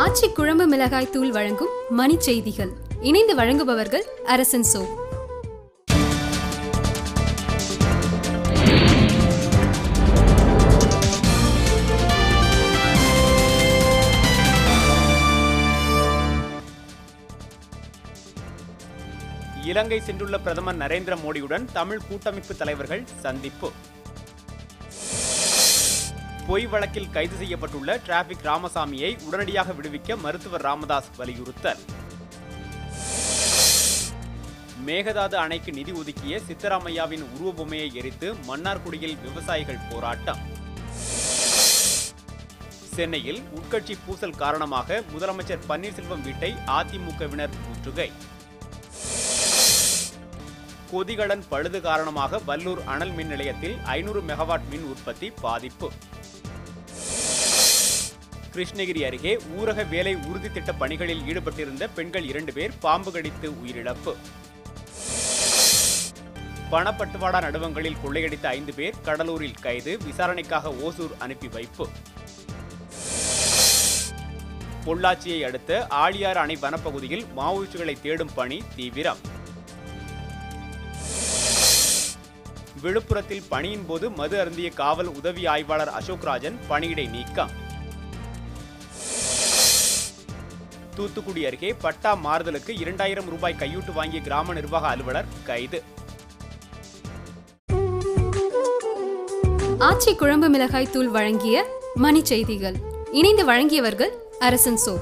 ஆச்சி குழம்பு மிளகாய் தூள் வழங்கும் மணி செய்திகள். இணைந்து வழங்குபவர்கள் அரசன் சோ. இலங்கை சென்றுள்ள பிரதமர் நரேந்திர மோடியுடன் தமிழ் கூட்டமைப்பு தலைவர்கள் சந்திப்பு. பொய் வழக்கில் கைது செய்யப்பட்டுள்ள டிராபிக் ராமசாமியை உடனடியாக விடுவிக்க மருத்துவர் ராமதாஸ் வலியுறுத்தல். மேகதாது அணைக்கு நிதி ஒதுக்கிய சித்தராமையாவின் உருவபொம்மையை எரித்து மன்னார்குடியில் விவசாயிகள் போராட்டம். சென்னையில் உட்கட்சி பூசல் காரணமாக முதலமைச்சர் பன்னீர்செல்வம் வீட்டை அதிமுகவினர் முற்றுகை. கொதிகலன் பழுது காரணமாக வல்லூர் அனல் மின் நிலையத்தில் 500 மெகாவாட் மின் உற்பத்தி பாதிப்பு. கிருஷ்ணகிரி அருகே ஊரக வேலை உறுதி திட்ட பணிகளில் ஈடுபட்டிருந்த பெண்கள் 2 பேர் பாம்பு கடித்து உயிரிழப்பு. பணப்பட்டுவாடா நடுவங்களில் கொள்ளையடித்த 5 பேர் கடலூரில் கைது, விசாரணைக்காக ஓசூர் அனுப்பி வைப்பு. பொள்ளாச்சியை அடுத்த ஆழியாறு அணை வனப்பகுதியில் மாவோயிஸ்டுகளை தேடும் பணி தீவிரம். விழுப்புரத்தில் பணியின் போது மது அருந்திய காவல் உதவி ஆய்வாளர் அசோக் ராஜன் பணியிடை நீக்கம். தூத்துக்குடி அருகே பட்டா மாறுதலுக்கு 2000 ரூபாய் கையூட்டு வாங்கிய கிராம நிர்வாக அலுவலர் கைது. ஆச்சி குழம்பு மிளகாய் தூள் வழங்கிய மணி செய்திகள். இணைந்து வழங்கியவர்கள் அரசன் சோ.